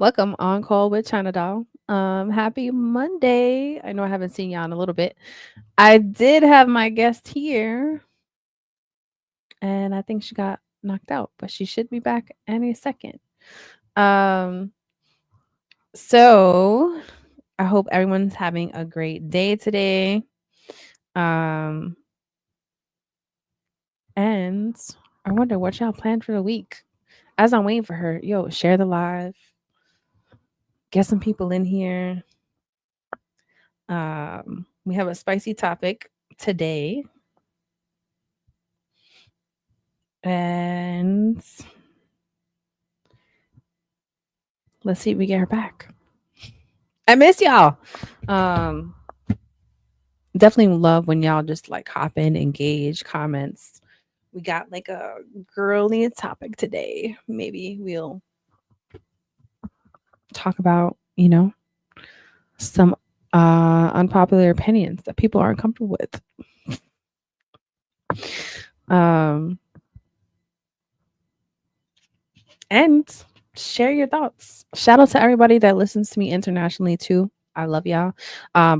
Welcome on call with China Doll. Happy Monday. I know I haven't seen y'all in a little bit. I did have my guest here, and I think she got knocked out, but she should be back any second. Um, so I hope everyone's having a great day today. Um, and I wonder what y'all planned for the week. As I'm waiting for her, share the live, get some people in here. We have a spicy topic today. And let's see if we get her back. I miss y'all. Um, Definitely love when y'all just like hop in, engage, comments. We got like a girly topic today. Maybe we'll talk about, some unpopular opinions that people aren't comfortable with. And share your thoughts. Shout out to everybody that listens to me internationally too. I love y'all.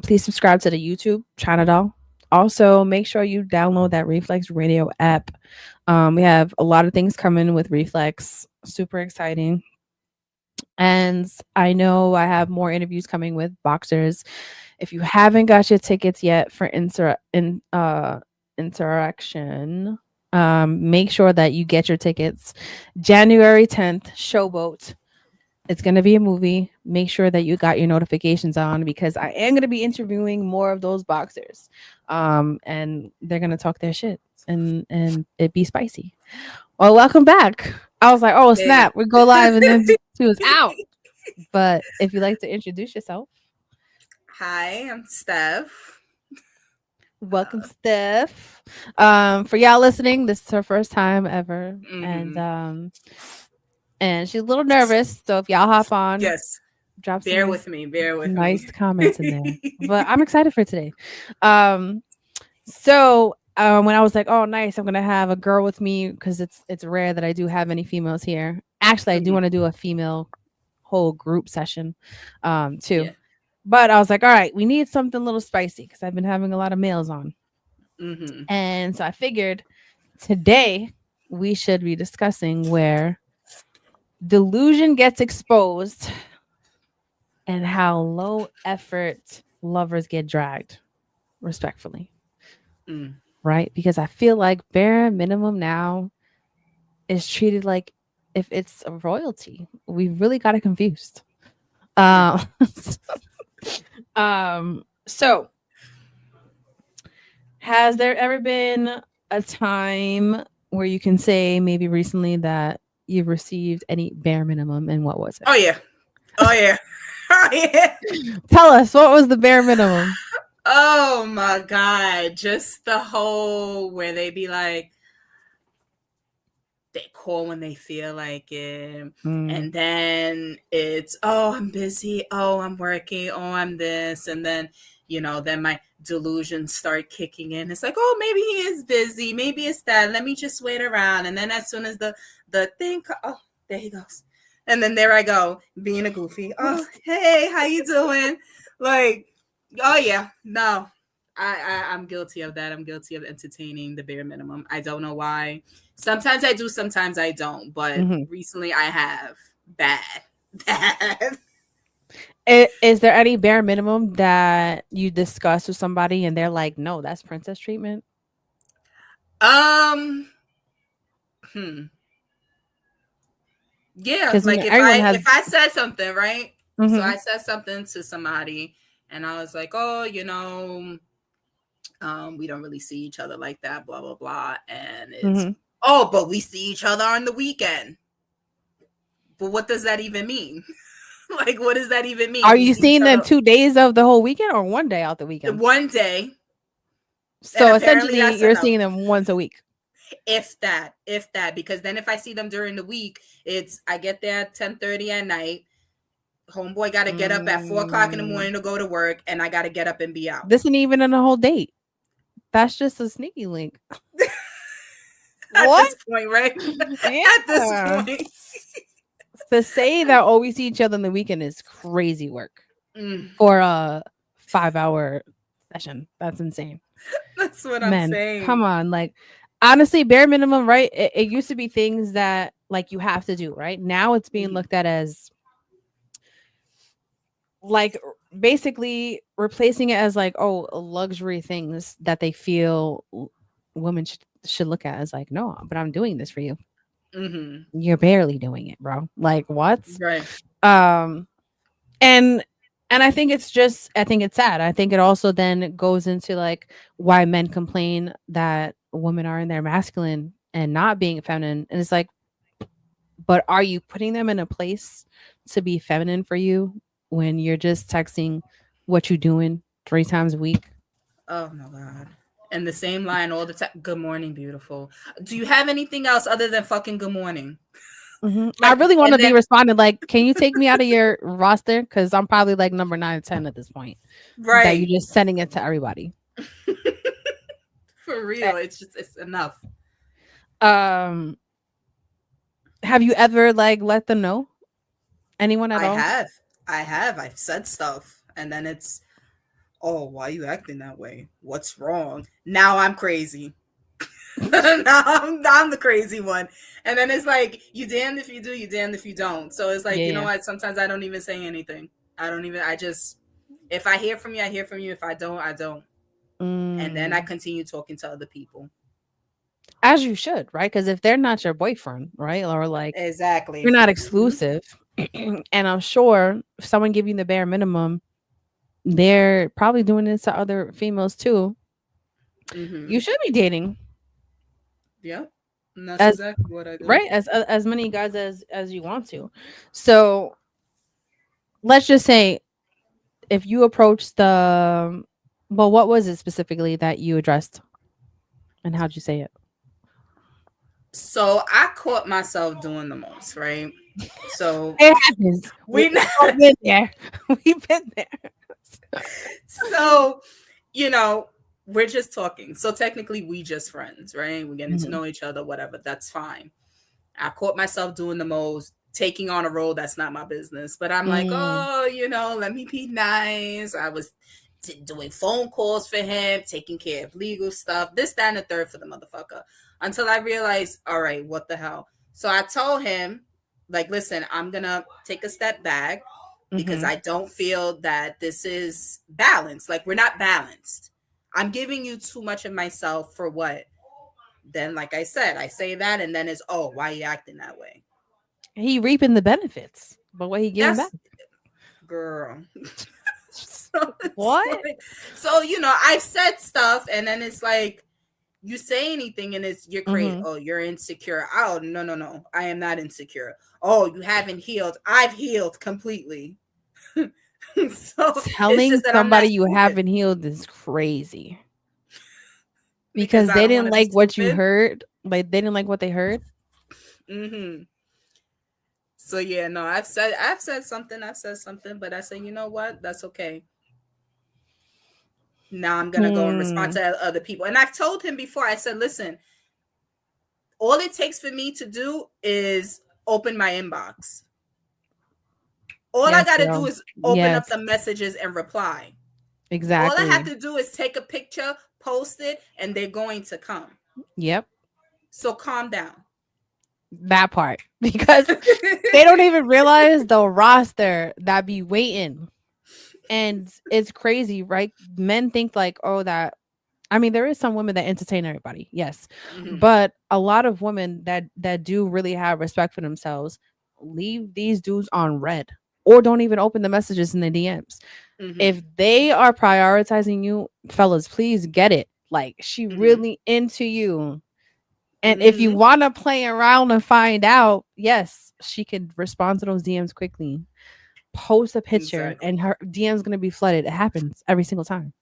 Please subscribe to the YouTube China Doll. Also, make sure you download that Reflex Radio app. We have a lot of things coming with Reflex. Super exciting. And I know I have more interviews coming with boxers. If you haven't got your tickets yet for interaction, make sure that you get your tickets. January 10th, Showboat. It's going to be a movie. Make sure that you got your notifications on because I am going to be interviewing more of those boxers. And they're going to talk their shit and it be spicy. Well, welcome back. I was like, oh, snap. We go live and then she was out. But if you'd like to introduce yourself. Hi, I'm Steph. Welcome, Steph. For y'all listening, this is her first time ever. And she's a little nervous. So if y'all hop on, yes, drop bear some with me, bear with nice me. comments in there. But I'm excited for today. So when I was like, oh, nice, I'm gonna have a girl with me because it's rare that I do have any females here. Actually, I do want to do a female whole group session, too. Yeah. But I was like, all right, we need something a little spicy because I've been having a lot of males on. Mm-hmm. And so I figured today we should be discussing where delusion gets exposed and how low effort lovers get dragged, respectfully. Mm. Right? Because I feel like bare minimum now is treated like if it's a royalty. We really got it confused. Yeah. So has there ever been a time where you can say maybe recently that you've received any bare minimum and what was it? Oh yeah. Oh yeah. Oh yeah. Tell us, what was the bare minimum? Oh my god. Just the whole where they be like they call when they feel like it. And then it's, oh, I'm busy. Oh, I'm working. Oh, I'm this. And then, then my delusions start kicking in. It's like, oh, maybe he is busy. Maybe it's that. Let me just wait around. And then as soon as the thing, oh, there he goes. And then there I go, being a goofy. Oh, hey, how you doing? Like, oh yeah, no. I'm guilty of that. I'm guilty of entertaining the bare minimum. I don't know why. Sometimes I do, sometimes I don't. But recently I have. Bad. Is there any bare minimum that you discuss with somebody and they're like, no, that's princess treatment? Yeah, like if I said something, right? So I said something to somebody and I was like, oh, we don't really see each other like that, blah, blah, blah. And it's, oh, but we see each other on the weekend. But what does that even mean? Like, what does that even mean? Are you seeing them 2 days of the whole weekend or one day out the weekend? One day. So essentially, you're seeing them once a week. If that, because then if I see them during the week, it's I get there at 10:30 at night. Homeboy got to get up at 4:00 in the morning to go to work, and I got to get up and be out. This isn't even in a whole date. That's just a sneaky link. At this point, right? Yeah. At this point. To say that oh we see each other on the weekend is crazy work Mm, for a 5-hour session. That's insane. that's what I'm Men, come saying. on. Like honestly, bare minimum, right? It used to be things that like you have to do, right? Now it's being Mhm. looked at as like basically replacing it as like oh luxury things that they feel women should look at as like no but I'm doing this for you. Mhm. You're barely doing it, bro. Like what? Right. um and I think it's just I think it's sad. I think it also then goes into like why men complain that women are in their masculine and not being feminine, and it's like but are you putting them in a place to be feminine for you when you're just texting what you doing 3 times a week? Oh my god. And the same line all the time. Good morning, beautiful. Do you have anything else other than fucking good morning? I Like, really want and to be then responded like, can you take me out of your roster? Because I'm probably like number 9 or 10 at this point. That you're right. just sending it to everybody. For real. It's enough. Um, have you ever like let them know? Anyone at I all? have. I have. I've said stuff. And then it's, oh, why are you acting that way? What's wrong? Now I'm crazy. Now I'm the crazy one. And then it's like, you damned if you do, you damned if you don't. So it's like, you know Yeah. what? Sometimes I don't even say anything. I just, if I hear from you, I hear from you. If I don't, I don't. And then I Mm. continue talking to other people. As you should, right? Because if they're not your boyfriend, right? Or like you're Exactly. not Hmm. exclusive, and I'm sure if someone giving the bare minimum, they're probably doing this to other females too. Hmm. You should be dating Yeah. And that's as exactly what I do. right as many guys as you want to. So let's just say if you approach the well, what was it specifically that you addressed, and how'd you say it? So I caught myself doing the most, right? So It happens. we We've all been there. We've been there. so you know, we're just talking. So technically we just friends, right? We're getting to Mhm. know each other, whatever. That's fine. I caught myself doing the most, taking on a role that's not my business. But I'm like, Mm, oh, let me be nice. I was doing phone calls for him, taking care of legal stuff, this, that, and the third for the motherfucker. Until I realized, all right, what the hell? So I told him, like, listen, I'm going to take a step back because mhm. I don't feel that this is balanced. Like, we're not balanced. I'm giving you too much of myself for what? Then, like I said, I say that, and then it's, oh, why are you acting that way? He reaping the benefits, but what he giving back? That's girl. So it's What? like, I've said stuff, and then it's like, you say anything, and it's you're crazy. Mhm. Oh, you're insecure. Oh, no, no, no. I am not insecure. Oh, you haven't healed. I've healed completely. So it's Telling just that I'm not somebody you stupid haven't healed is crazy because because I they don't want didn't to be like what you stupid. heard. Like they didn't like what they heard. Hmm. So yeah, no, I've said something, but I say, you know what? That's okay. Now I'm gonna go and respond Hmm. to other people. And I've told him before, I said, listen, all it takes for me to do is open my inbox. All I Yes, gotta do girl. is open up Yes, the messages and reply. All I have exactly. to do is take a picture, post it, and they're going to come. Yep, So calm down. that part because they don't even realize the roster that be waiting, and it's crazy, right? Men think like, oh, that. I mean, there is some women that entertain everybody, yes, Hmm. but a lot of women that do really have respect for themselves leave these dudes on red or don't even open the messages in the DMs. If Hmm. they are prioritizing you, fellas, please get it. Like she Hmm. really into you. And if you Hmm. want to play around and find out, yes, she could respond to those DMs quickly. Post a picture Exactly. and her DM's going to be flooded. It happens every single time.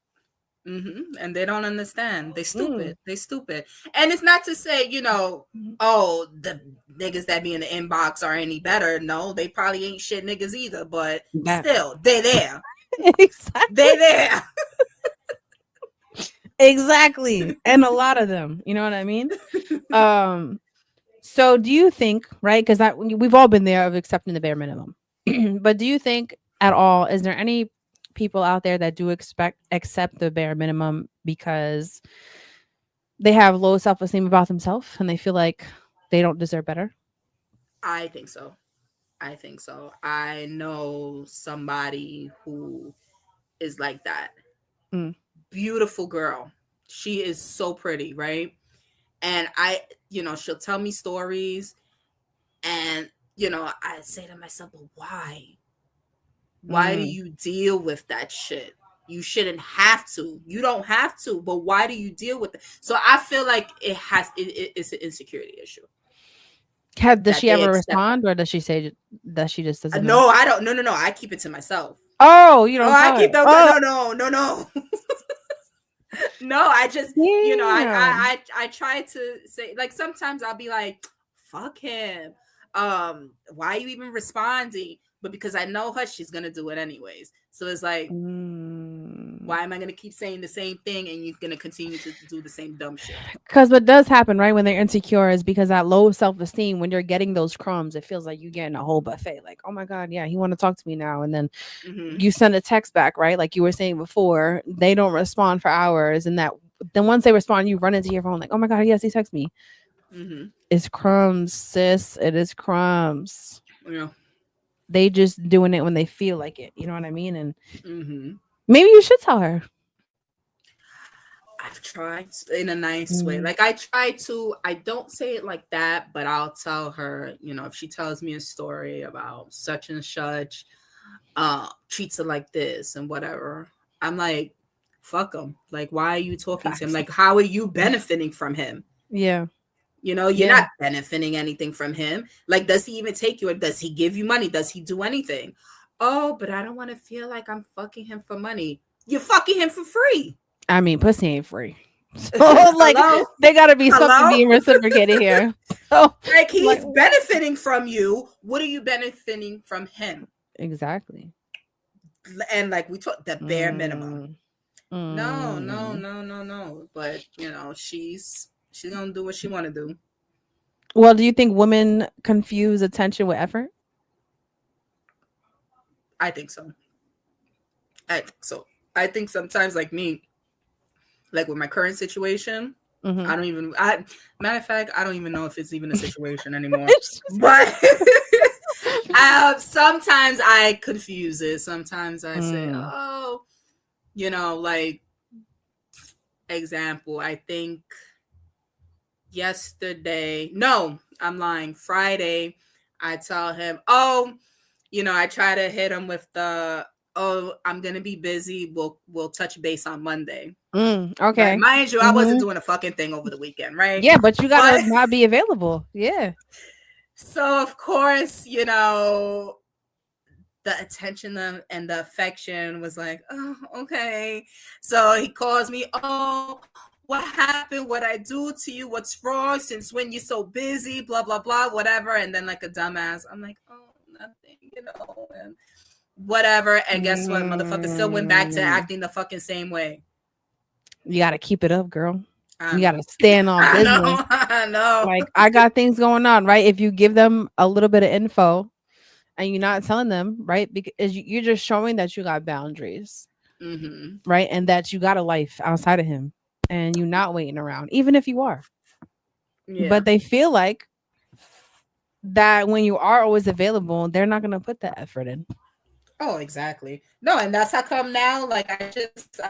And they don't understand. They Mm. stupid. They stupid. And it's not to say, Mhm. oh, the niggas that be in the inbox are any better. No, they probably ain't shit niggas either. But That still, they're there. exactly. They're there. Exactly. And a lot of them, you know what I mean? Um So do you think, right? Because that we've all been there of accepting the bare minimum. But do you think at all, is there any people out there that do accept the bare minimum because they have low self-esteem about themselves and they feel like they don't deserve better? I think so. I think so. I know somebody who is like that. Mm. Beautiful girl. She is so pretty, right? And she'll tell me stories, and I say to myself, but why? Why do Mm. you deal with that shit? You shouldn't have to. You don't have to, but why do you deal with it? So I feel like it's an insecurity issue Does that she they ever accept that. respond, or does she say that she just doesn't know? No, I don't. No. I keep it to myself. Oh, you Oh, don't I tell her. keep them. Oh, No. No, I just, damn. I try to say, like, sometimes I'll be like, fuck him. Why are you even responding? But because I know her, she's gonna do it anyways. So it's like, Mm. why am I gonna keep saying the same thing and you're gonna continue to do the same dumb shit? Because what does happen, right, when they're insecure is because that low self-esteem, when you're getting those crumbs, it feels like you're getting a whole buffet. Like, oh my God, yeah, he want to talk to me now. And then Mm-hmm. you send a text back, right? Like you were saying before, they don't respond for hours. And that then once they respond, you run into your phone like, oh my God, yes, he texted me. Mm-hmm. It's crumbs, sis. It is crumbs. Yeah. They just doing it when they feel like it. You know what I mean? And Mm-hmm. maybe you should tell her. I've tried in a nice way. Like I don't say it like that, but I'll tell her, if she tells me a story about such and such, treats her like this and whatever. I'm like, fuck him. Like, why are you talking to him? Facts. Like, how are you benefiting from him? Yeah. You're Yeah. not benefiting anything from him. Like, does he even take you, or does he give you money? Does he do anything? Oh, but I don't want to feel like I'm fucking him for money. You're fucking him for free. I mean, pussy ain't free. So like Hello? they gotta be something Hello? being reciprocated here. So Like, he's like, benefiting from you. What are you benefiting from him? exactly. And like we talked, the bare minimum. No. Mm. But she's gonna do what she want to do. Well, do you think women confuse attention with effort? I think so. I think sometimes, like me, like with my current situation, Mm-hmm. I don't even. Matter of fact, I don't even know if it's even a situation anymore. But sometimes I confuse it. Sometimes I say, oh, like, example, I think yesterday, no, I'm lying, Friday, I tell him, oh, I try to hit him with the, oh, I'm gonna be busy, we'll touch base on Monday. Okay. Right? Mind you, I wasn't doing a fucking thing over the weekend, right? Yeah, but you gotta not be available. Yeah. So of course, the attention and the affection was like, oh, okay. So he calls me, oh, what happened? What I do to you? What's wrong? Since when you're so busy? Blah, blah, blah, whatever. And then like a dumbass, I'm like, oh, nothing, and whatever. And guess what? Motherfucker still went back to acting the fucking same way. You gotta keep it up, girl. You gotta stand on business. I know. Like, I got things going on, right? If you give them a little bit of info and you're not telling them, right? Because you're just showing that you got boundaries, right? And that you got a life outside of him and you're not waiting around, even if you are. Yeah. But they feel like that when you are always available, they're not going to put that effort in. Oh, exactly. No, and that's how come now, like, I just,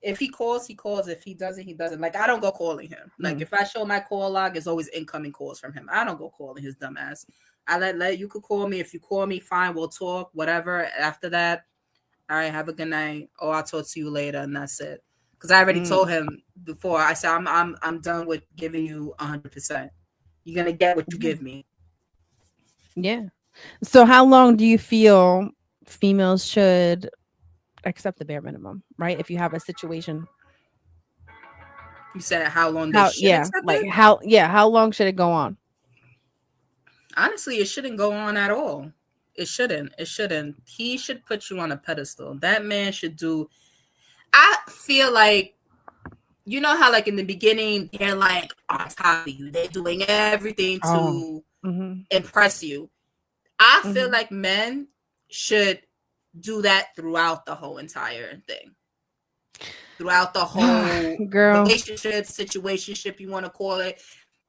if he calls, he calls. If he doesn't, he doesn't. Like, I don't go calling him. Like, if I show my call log, it's always incoming calls from him. I don't go calling his dumb ass. I let you could call me. If you call me, fine, we'll talk, whatever. After that, all right, have a good night. Oh, I'll talk to you later, and that's it. Because I already told him before. I said I'm done with giving you 100%. You're gonna get what you give me. Yeah. So how long do you feel females should accept the bare minimum, right? If you have a situation. You said how long they should accept like it? How long should it go on? Honestly, it shouldn't go on at all. It shouldn't. He should put you on a pedestal. That man should do. I feel like you know how like in the beginning they're like on top of you, they're doing everything Oh. to Mm-hmm. impress you. I feel Mm-hmm. like men should do that throughout the whole entire thing, throughout the whole Girl, relationship, situationship, you want to call it.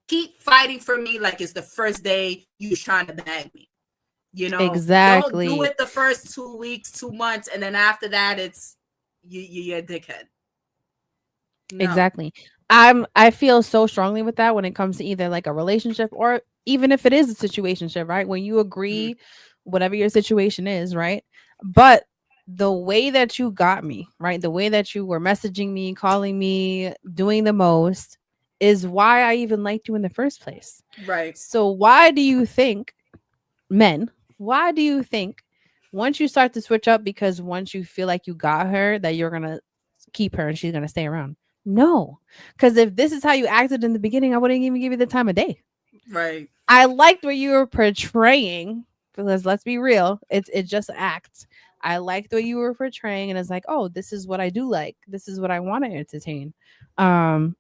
Keep fighting for me like it's the first day you was trying to bag me. You know, don't do exactly. it the first 2 weeks, 2 months, and then after that, it's you're a dickhead. No. Exactly. I feel so strongly with that when it comes to either like a relationship or even if it is a situationship, right? When you Mm-hmm. agree whatever your situation is, right? But the way that you got me, right? The way that you were messaging me, calling me, doing the most is why I even liked you in the first place. Right. So why do you think men, why do you think once you start to switch up because once you feel like you got her that you're going to keep her and she's going to stay around? No. Cuz if this is how you acted in the beginning, I wouldn't even give you the time of day. Right. I liked what you were portraying because let's be real, it's just act. I liked what you were portraying and it's like, "Oh, this is what I do like. This is what I want to entertain." Um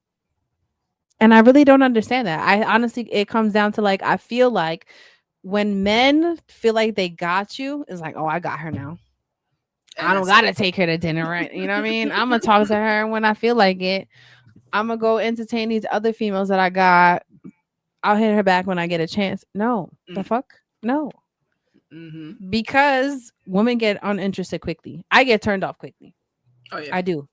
and I really don't understand that. I honestly, it comes down to like, I feel like when men feel like they got you, it's like, oh, I got her now. I And don't that's gotta it. take her to dinner, right? You know what I mean? I'm gonna talk to her when I feel like it. I'm gonna go entertain these other females that I got. I'll hit her back when I get a chance. No, the fuck, no, Mm-hmm. because women get uninterested quickly. I get turned off quickly. Oh yeah. I do.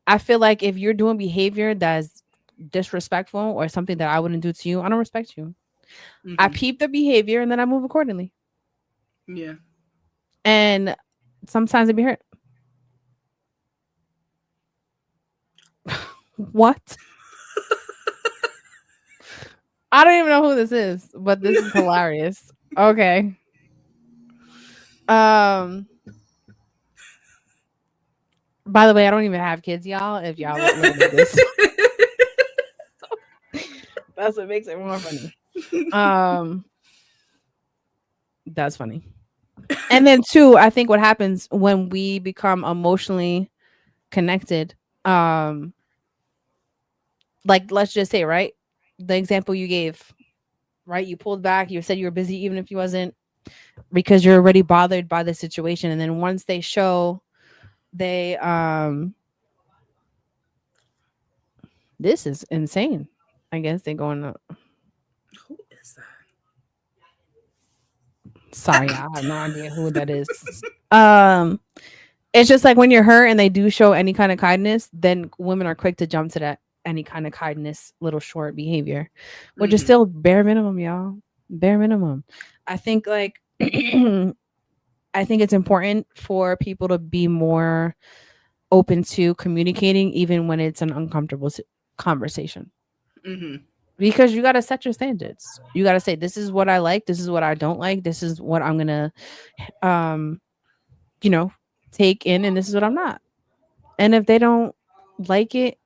I feel like if you're doing behavior that's disrespectful or something that I wouldn't do to you, I don't respect you. I Mm-hmm. peep the behavior and then I move accordingly. Yeah. And sometimes it be hurt. What? I don't even know who this is, but this is hilarious. Okay. Um by the way, I don't even have kids, y'all. If y'all looking at this. That's what makes it more funny. Um that's funny. And then two, I think what happens when we become emotionally connected, um like let's just say, right? The example you gave, right? You pulled back, you said you were busy even if you wasn't because you're already bothered by the situation. And then once they show they this is insane. I guess they're going to Who is sorry, I have no idea who that is. Um it's just like when you're hurt and they do show any kind of kindness, then women are quick to jump to that any kind of kindness, little short behavior, that? which is still bare minimum, y'all. Bare minimum. I think like I think it's important for people to be more open to communicating, even when it's an uncomfortable conversation. Mm-hmm. Because you got to set your standards. You got to say, this is what I like. This is what I don't like. This is what I'm going to, um, you know, take in. And this is what I'm not. And if they don't like it,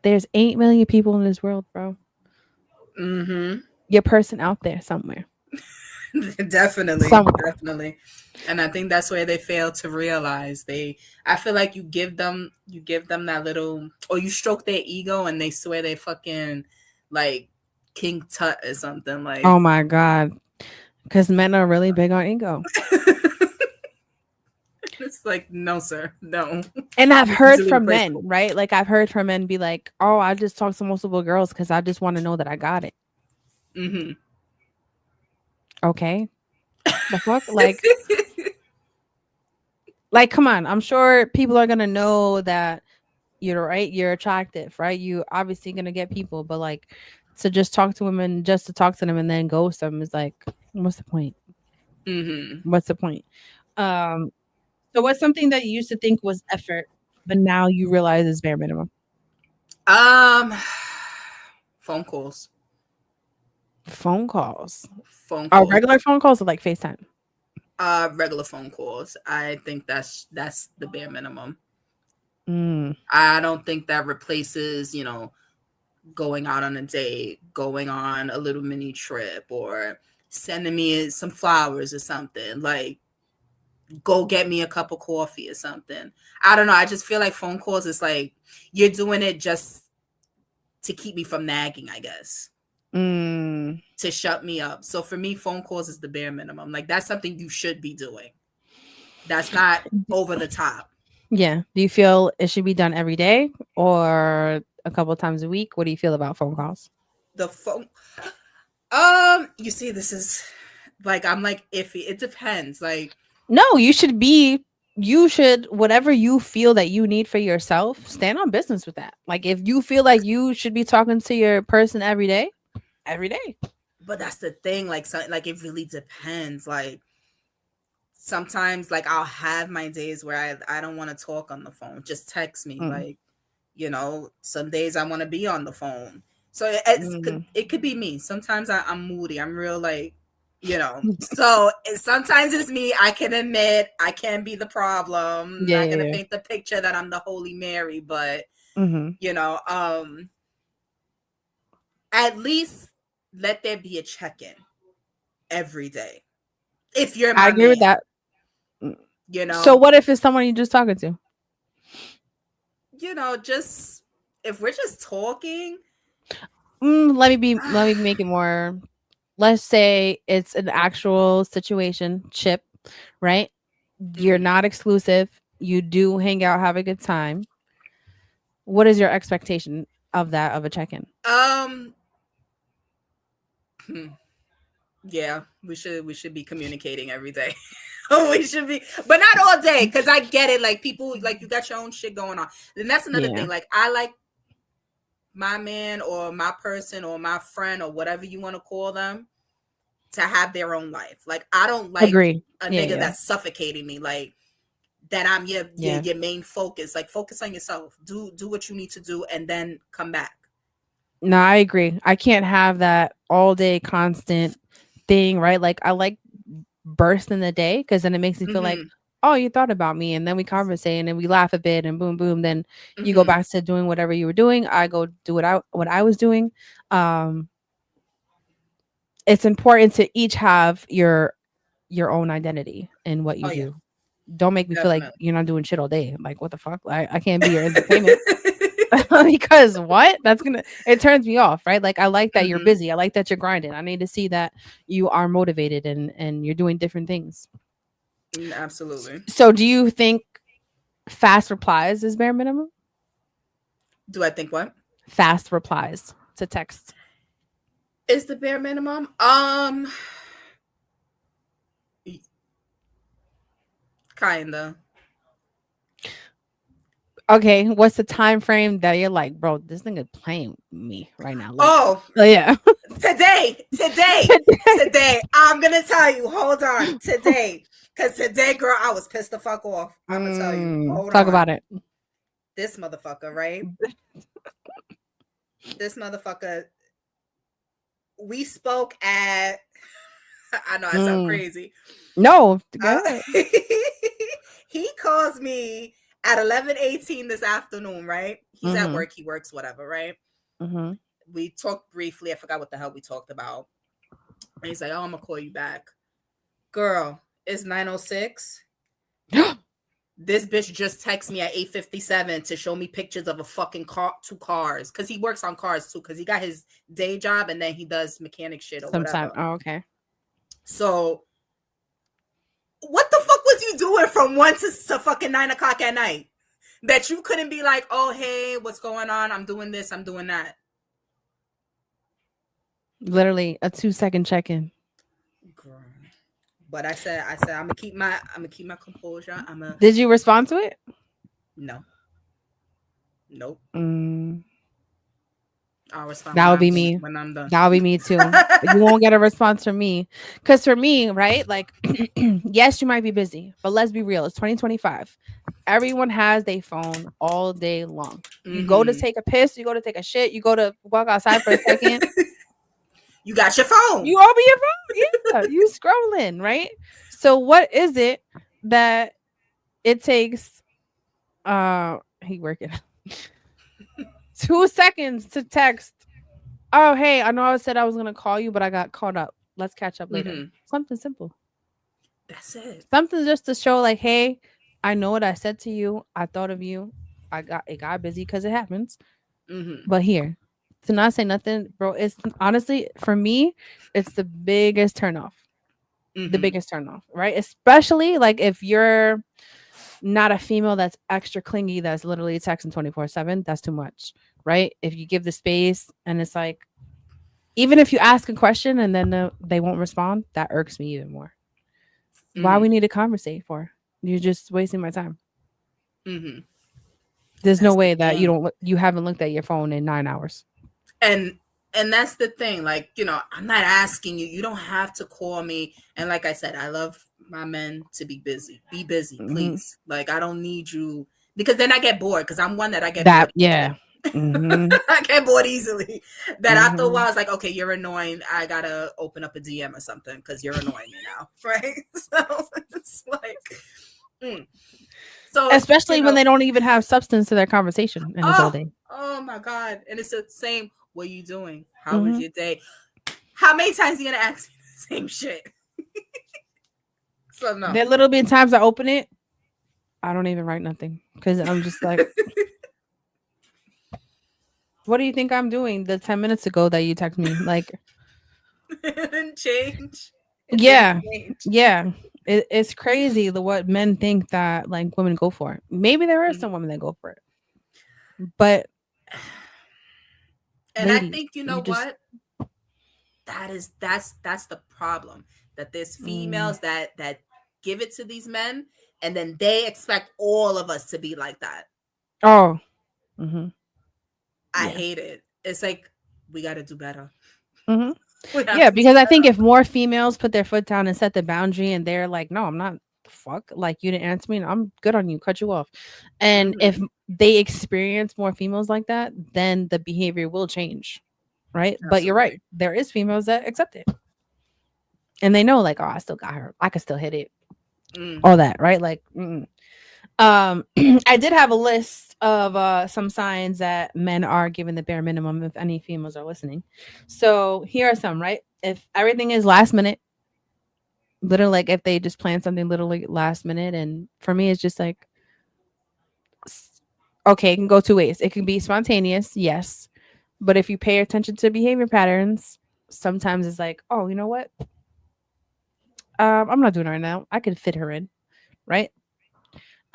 there's 8 million people in this world, bro. Mm-hmm. Your person out there somewhere. Definitely, Somewhere. definitely. And I think that's where they fail to realize. I feel like you give them that little, or you stroke their ego and they swear they fucking like King Tut or something like. Oh my God. Because men are really big on ego. It's like, no, sir, no. And I've You're heard easily from men, replaceable. right? Like I've heard from men be like, "Oh, I just talk to multiple girls because I just want to know that I got it." Mm-hmm. Okay, the fuck, like, come on. I'm sure people are gonna know that you're right. You're attractive, right? You obviously gonna get people, but like to just talk to women, just to talk to them and then ghost them is like, what's the point? Mm-hmm. What's the point? Um, so what's something that you used to think was effort, but now you realize is bare minimum? Um, phone calls. Phone calls. Phone Are calls. regular phone calls or like FaceTime? Regular phone calls. I think that's the bare minimum. Mm. I don't think that replaces, going out on a date, going on a little mini trip, or sending me some flowers or something. Like go get me a cup of coffee or something. I don't know. I just feel like phone calls is like you're doing it just to keep me from nagging, I guess. To shut me up. So for me, phone calls is the bare minimum. Like that's something you should be doing. That's not over the top. Yeah. Do you feel it should be done every day or a couple of times a week? What do you feel about phone calls? The phone you see, this is like I'm like iffy. It depends. Like No, you should whatever you feel that you need for yourself, stand on business with that. Like if you feel like you should be talking to your person every day, but that's the thing, like like it really depends. Like sometimes like I'll have my days where I don't want to talk on the phone. Just text me. Like, some days I want to be on the phone. So it could be me. Sometimes I'm moody. I'm real like, so sometimes it's me. I can admit I can be the problem. Yeah, Not gonna paint the picture that I'm the Holy Mary, but at least let there be a check-in every day. If you're my I agree with that. So what if it's someone you're just talking to? Just if we're just talking. Let me make it more. Let's say it's an actual situation, ship, right? You're not exclusive. You do hang out, have a good time. What is your expectation of that, of a check-in? Yeah, we should be communicating every day. We should be, but not all day, because I get it. Like people, like you got your own shit going on. And that's another thing. Like I like my man or my person or my friend or whatever you want to call them to have their own life. Like I don't like a nigga that's suffocating me. Like that I'm your main focus. Like focus on yourself. Do what you need to do and then come back. No, I agree. I can't have that all day constant thing, right? Like I like burst in the day because then it makes me feel like, oh, you thought about me, and then we conversate and we laugh a bit and boom boom, then you go back to doing whatever you were doing. I go do what I was doing. It's important to each have your own identity in what you do. Don't make me feel like you're not doing shit all day. Like what the fuck? I can't be your entertainment. Because what? It turns me off, right? Like I like that you're busy. I like that you're grinding. I need to see that you are motivated and you're doing different things. Absolutely. So do you think fast replies is bare minimum? Do I think what? Fast replies to text is the bare minimum. Kinda. Okay, what's the time frame that you're like, bro, this thing is playing me right now? Like, yeah. Today. I'm gonna tell you. Hold on. Today. Because today, girl, I was pissed the fuck off. I'm gonna tell you. Talk about it. This motherfucker, right? This motherfucker. We spoke at. I know I sound crazy. No. Go ahead. He calls me at 11:18 this afternoon, right? He's at work. He works, whatever, right? We talked briefly. I forgot what the hell we talked about. And he's like, oh, I'm going to call you back. Girl, it's 9:06. This bitch just texted me at 8:57 to show me pictures of a fucking car, 2 cars. Because he works on cars, too. Because he got his day job and then he does mechanic shit or whatever. Oh, okay. So, what the fuck was you doing from 1 to fucking 9 o'clock at night? That you couldn't be like, oh, hey, what's going on? I'm doing this. I'm doing that. Literally a 2-second check-in. Girl. But I said, I'm gonna keep my composure. Did you respond to it? No. Nope. I'll respond. That would be me when I'm done. That would be me too. You won't get a response from me. Because for me, right? Like, yes, you might be busy, but let's be real. It's 2025. Everyone has their phone all day long. You go to take a piss, you go to take a shit, you go to walk outside for a second. You got your phone. You open your phone. Yeah, you scrolling, right? So what is it that it takes? He working 2 seconds to text. Oh, hey, I know I said I was gonna call you, but I got caught up. Let's catch up later. Something simple. That's it. Something just to show, like, hey, I know what I said to you. I thought of you. It got busy because it happens. Mm-hmm. But here, to not say nothing, bro, it's honestly for me, it's the biggest turnoff. The Mm-hmm. biggest turnoff, right? Especially like if you're not a female that's extra clingy, that's literally texting 24/7, that's too much, right? If you give the space and it's like, even if you ask a question and then they won't respond, that irks me even more. Why Mm-hmm. we need to conversate for? You're just wasting my time. Mm-hmm. There's no That's the way that thing. you haven't looked at your phone in 9 hours. and and that's the thing, like, I'm not asking you, you don't have to call me. And like I said, I love my men to be busy, Hmm. please. Like, I don't need you, because then I get bored, because I'm one that I get That bored yeah. easily. Hmm. I get bored easily, that after a while Hmm. it's like, okay, you're annoying, I gotta open up a DM or something because you're annoying me now. Right. So it's like, mm. So, Especially when they don't even have substance to their conversation and it's all oh, day. oh my God. And it's the same. What are you doing? How was Hmm. your day? How many times are you gonna ask me the same shit? So no. There little bit times I open it, I don't even write nothing because I'm just like, what do you think I'm doing the 10 minutes ago that you text me? Like, It didn't change. It didn't yeah, change. yeah. It's crazy the what men think that like women go for. Maybe there are some Mhm. women that go for it, but And I ladies, think, you know you just what? That's the problem. That there's mm, females that give it to these men, and then they expect all of us to be like that. oh, hmm, I yeah, hate it. It's like, we gotta do better. hmm, We have yeah. to do Because I think better. if more females put their foot down and set the boundary, and they're like, no, I'm not. Fuck, like you didn't answer me, and I'm good on you. Cut you off. And if Hmm. they experience more females like that, then the behavior will change, right? But you're right. Absolutely. There is females that accept it, and they know, like, oh, I still got her. I can still hit it. All Hmm. that, right? Like, I did have a list of some signs that men are giving the bare minimum if any females are listening. So here are some, right? If everything is last minute, literally like if they just plan something literally last minute, and for me it's just like okay, it can go two ways. It can be spontaneous, yes. But if you pay attention to behavior patterns, sometimes it's like, oh, you know what? I'm not doing it right now. I could fit her in, right?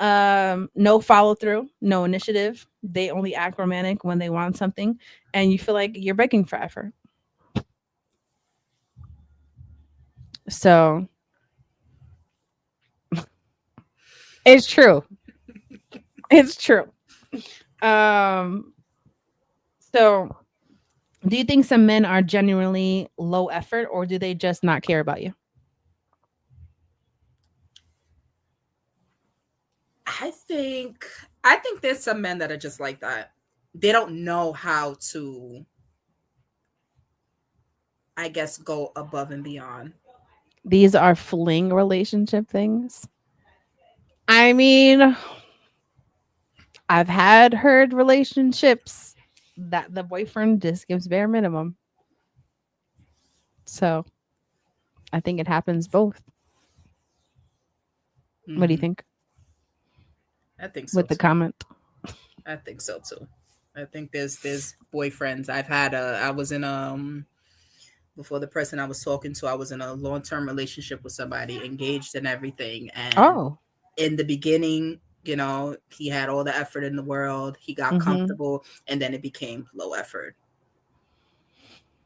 No follow through, no initiative. They only act romantic when they want something, and you feel like you're begging for effort. So it's true. It's true. Um, so do you think some men are genuinely low effort, or do they just not care about you? I think there's some men that are just like that. They don't know how to, I guess, go above and beyond. These are fling relationship things. I mean, I've had heard relationships that the boyfriend just gives bare minimum. So I think it happens both. What do you Hmm. think I think so with the too. comment? I think so too. I think there's boyfriends. I was in before the person I was talking to, I was in a long-term relationship with somebody, engaged and everything. And Oh. in the beginning, he had all the effort in the world. He got Mhm. comfortable, and then it became low effort.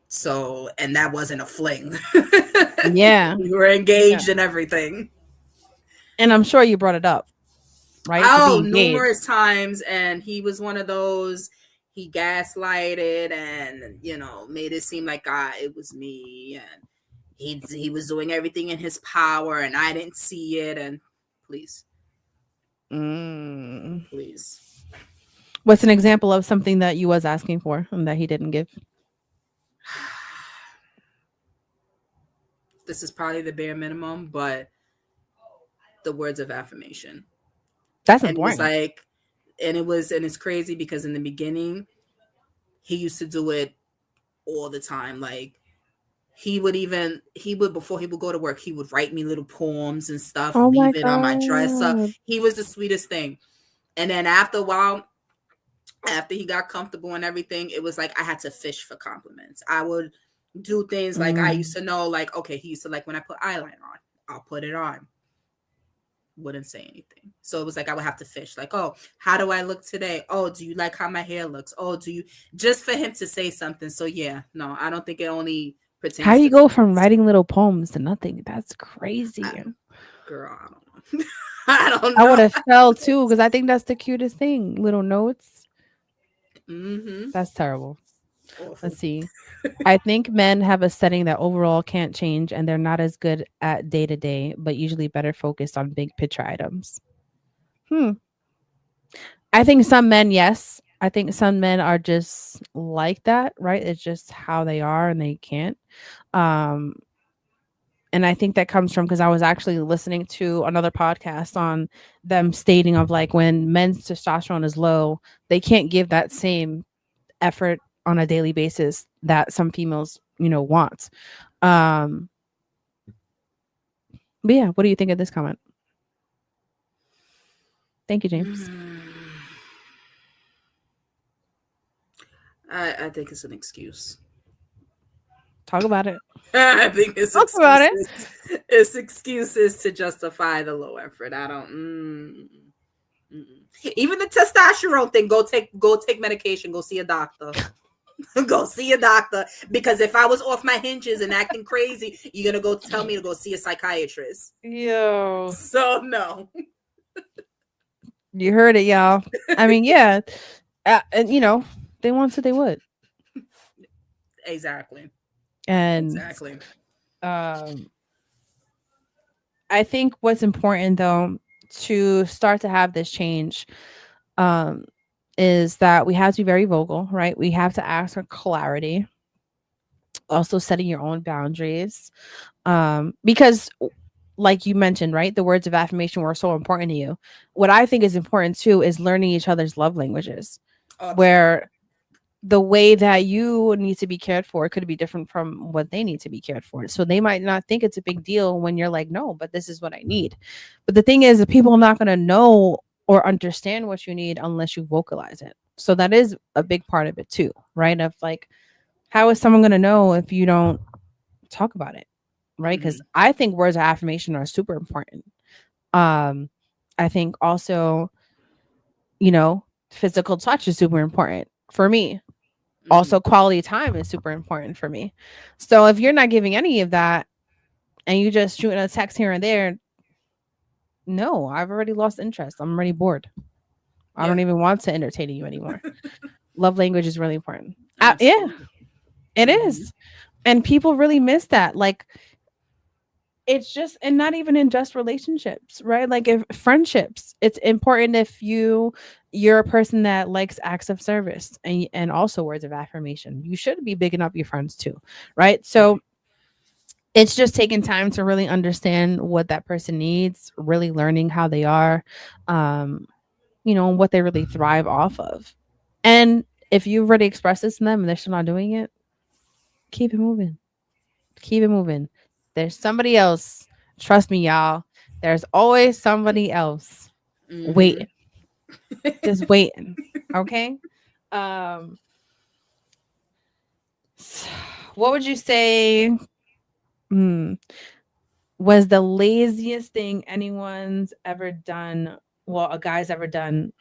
So, and that wasn't a fling. Yeah. We were Yeah. engaged and everything. And I'm sure you brought it up, right? To be Oh, engaged. numerous times. And he was one of those, he gaslighted and, made it seem like it was me. And he was doing everything in his power and I didn't see it. And please, Mm. please. What's an example of something that you was asking for and that he didn't give? This is probably the bare minimum, but the words of affirmation. That's And it was important. like, and it's crazy because in the beginning, he used to do it all the time. Like, he would before he would go to work, he would write me little poems and stuff, Oh my leave it on my dresser. God. He was the sweetest thing. And then after a while, after he got comfortable and everything, it was like I had to fish for compliments. I would do things like I used to know, like, okay, he used to like when I put eyeliner on, I'll put it on. Wouldn't say anything. So it was like I would have to fish, like, oh, how do I look today? Oh, do you like how my hair looks? Oh, do you, just for him to say something. So yeah, no, I don't think it only pertains How do you to go from friends. writing little poems to nothing? That's crazy. Girl, I don't know. I don't I would know. have fell too because I think that's the cutest thing. Little notes. Mm-hmm. That's terrible. Awful. Let's see. I think men have a setting that overall can't change and they're not as good at day to day, but usually better focused on big picture items. I think some men, yes. I think some men are just like that, right? It's just how they are and they can't. Um, and I think that comes from because I was actually listening to another podcast on them stating of like when men's testosterone is low, they can't give that same effort on a daily basis that some females, want. Um, but yeah, what do you think of this comment? Thank you, James. I think it's an excuse. Talk about it. I think it's Talk about it. excuses. It's excuses to justify the low effort. I don't. Even the testosterone thing. Go take medication. Go see a doctor. Go see a doctor, because if I was off my hinges and acting crazy, you're gonna go tell me to go see a psychiatrist. Yo, So no. you heard it, y'all. I mean, yeah, and they want to, they would. Exactly. And Exactly. I think what's important though to start to have this change is that we have to be very vocal, right? We have to ask for clarity. Also setting your own boundaries. Because like you mentioned, right? The words of affirmation were so important to you. What I think is important too is learning each other's love languages. Where the way that you need to be cared for could be different from what they need to be cared for. So they might not think it's a big deal when you're like, no, but this is what I need. But the thing is that people are not going to know or understand what you need unless you vocalize it. So that is a big part of it too, right? Of like, how is someone going to know if you don't talk about it? Right? Because I think words of affirmation are super important. I think also, physical touch is super important for me. Also, quality time is super important for me. So if you're not giving any of that and you just shooting a text here and there, no, I've already lost interest. I'm already bored. I don't even want to entertain you anymore. Love language is really important. Yeah, it is. And people really miss that. Like, it's just, and not even in just relationships, right? Like if friendships, it's important if you're a person that likes acts of service and also words of affirmation. You should be bigging up your friends too, right? So it's just taking time to really understand what that person needs, really learning how they are, and what they really thrive off of. And if you've already expressed this to them and they're still not doing it, keep it moving. Keep it moving. There's somebody else. Trust me, y'all. There's always somebody else waiting. Just waiting. Okay. What would you say was the laziest thing anyone's ever done? Well, a guy's ever done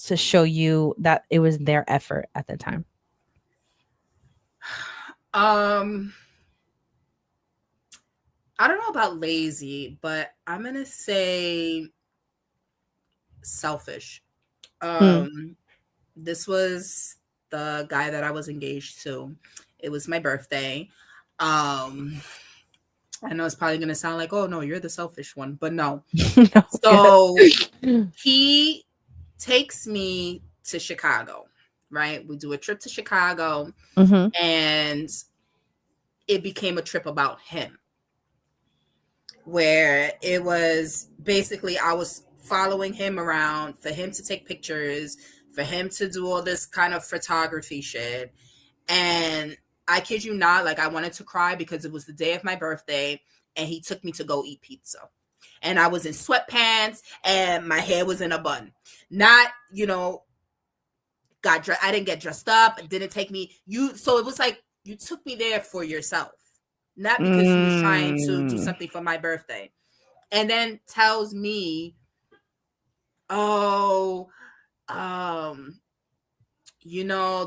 to show you that it was their effort at the time? I don't know about lazy, but I'm gonna say selfish. This was the guy that I was engaged to. It was my birthday. I know it's probably gonna sound like, oh no, you're the selfish one, but no. No, so he takes me to Chicago, right? We do a trip to Chicago, and it became a trip about him, where it was basically I was following him around for him to take pictures, for him to do all this kind of photography shit. And I kid you not, like I wanted to cry because it was the day of my birthday and he took me to go eat pizza. And I was in sweatpants and my hair was in a bun. Not, I didn't get dressed up. It didn't take me so it was like you took me there for yourself. Not because you was trying to do something for my birthday. And then tells me, oh,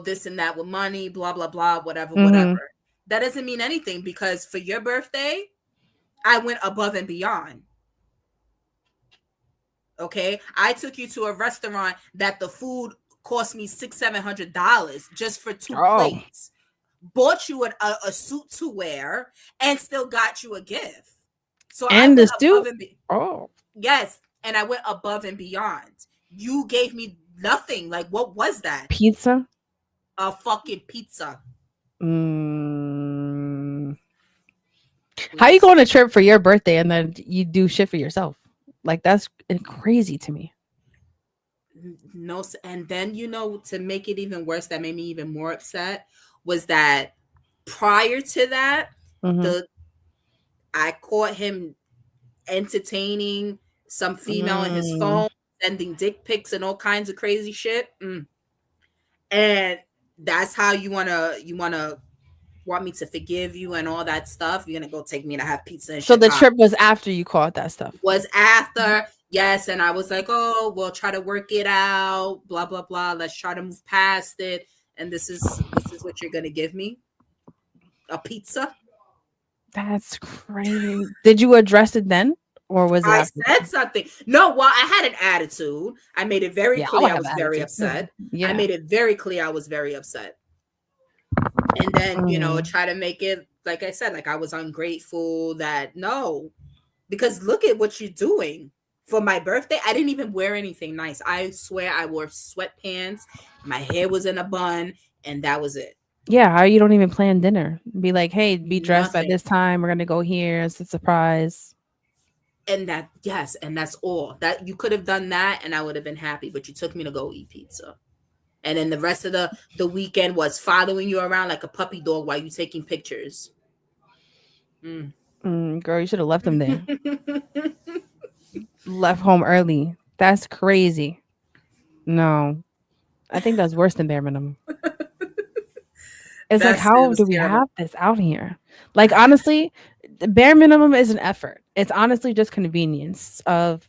this and that with money, blah, blah, blah, whatever, whatever. That doesn't mean anything because for your birthday, I went above and beyond. Okay. I took you to a restaurant that the food cost me $600-$700 just for two plates. Bought you a suit to wear and still got you a gift. So and the suit. Yes. And I went above and beyond. You gave me nothing. Like, what was that? Pizza? A fucking pizza. How you go on a trip for your birthday and then you do shit for yourself? Like, that's crazy to me. No, and then to make it even worse, that made me even more upset was that prior to that, I caught him entertaining some female in his phone, sending dick pics and all kinds of crazy shit. And that's how you want me to forgive you and all that stuff. You're gonna go take me to have pizza and so the trip was after you caught that stuff? Was after. Yes, and I was like, oh, we'll try to work it out, blah, blah, blah. Let's try to move past it. And this is what you're gonna give me? A pizza? That's crazy. Did you address it then? Or was it I said something? No, well, I had an attitude. I made it very clear I was very upset. I made it very clear I was very upset. And then, try to make it, like I said, like I was ungrateful, that no. Because look at what you're doing. For my birthday, I didn't even wear anything nice. I swear I wore sweatpants. My hair was in a bun, and that was it. Yeah, how you don't even plan dinner? Be like, hey, be dressed by this time. We're gonna go here. It's a surprise. And that's all. That you could have done that, and I would have been happy. But you took me to go eat pizza, and then the rest of the weekend was following you around like a puppy dog while you taking pictures. Girl, you should have left them there. Left home early. That's crazy. No, I think that's worse than bare minimum. It's like, how do we have this out here? Like, honestly, the bare minimum is an effort. It's honestly just convenience of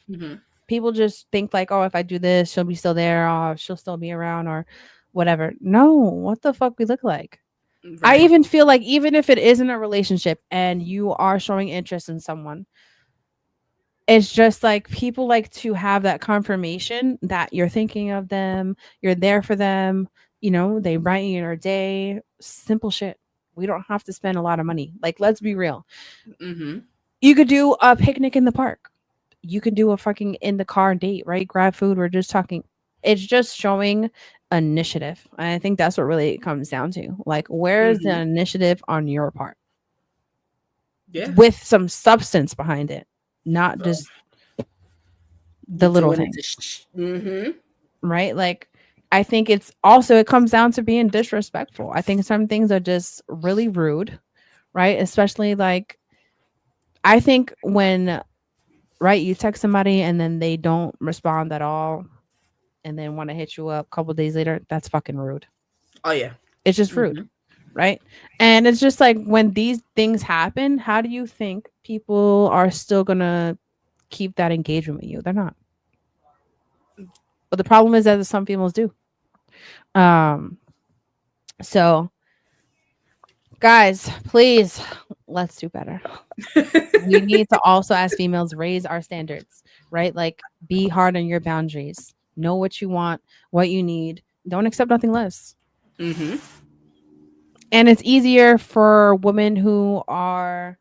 people just think like, oh, if I do this, she'll be still there, or she'll still be around, or whatever. No, what the fuck we look like? Right. I even feel like even if it isn't a relationship and you are showing interest in someone, it's just like people like to have that confirmation that you're thinking of them, you're there for them. They write you in our day. Simple shit. We don't have to spend a lot of money. Like, let's be real. You could do a picnic in the park. You could do a fucking in the car date, right? Grab food. We're just talking. It's just showing initiative. And I think that's what really it comes down to. Like, where's the initiative on your part? Yeah. With some substance behind it. Not just the little things. Right? Like, I think it comes down to being disrespectful. I think some things are just really rude, right? Especially like, I think when, right, you text somebody and then they don't respond at all and then want to hit you up a couple days later, that's fucking rude. Oh, yeah. It's just rude, right? And it's just like, when these things happen, how do you think people are still going to keep that engagement with you? They're not. But the problem is that some females do. So guys, please, let's do better. We need to also, as females, raise our standards, right? Like, be hard on your boundaries. Know what you want, what you need. Don't accept nothing less. And it's easier for women who are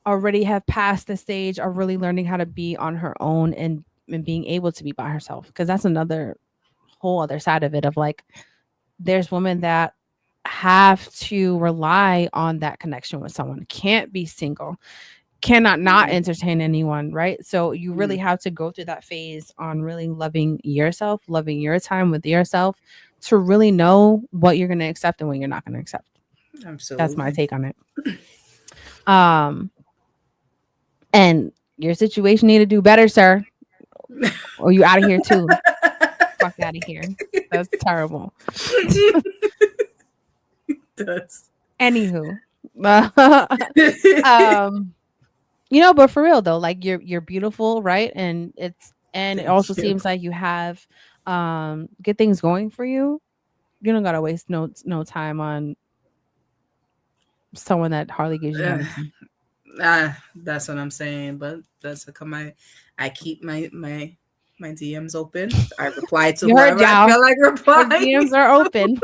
already have passed the stage of really learning how to be on her own and being able to be by herself, because that's another whole other side of it, of like, there's women that have to rely on that connection with someone, can't be single, cannot not entertain anyone, right? So you really have to go through that phase on really loving yourself, loving your time with yourself, to really know what you're going to accept and what you're not going to accept. Absolutely. That's my take on it. And your situation need to do better, sir, or you out of here too. Fuck out of here. That's terrible. Does. Anywho, but for real though, like you're beautiful, right? And it also seems like you have good things going for you. You don't gotta waste no time on someone that hardly gives you anything. That's what I'm saying. But that's I keep my DMs open. I reply to whoever I feel like replying. Her DMs are open.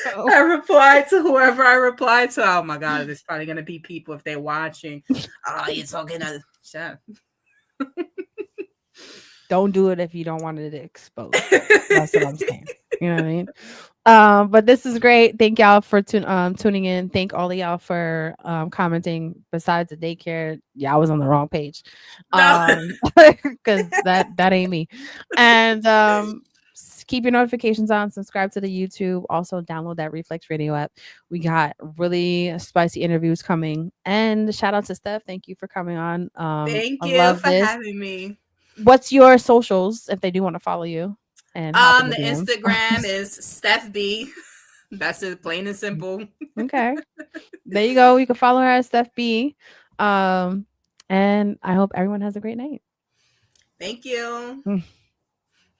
So. I reply to whoever I reply to. Oh my God, there's probably gonna be people if they're watching. Oh, you're talking to shut. Don't do it if you don't want it exposed. That's what I'm saying. You know what I mean? But this is great. Thank y'all for tuning in. Thank all of y'all for commenting. Besides the daycare, I was on the wrong page. Because that ain't me. And keep your notifications on. Subscribe to the YouTube. Also download that Reflex Radio app. We got really spicy interviews coming. And shout out to Steph. Thank you for coming on. Thank you for having me. What's your socials if they do want to follow you? And the Instagram is Steph B. That's it, plain and simple. Okay. There you go. You can follow her as Steph B. And I hope everyone has a great night. Thank you.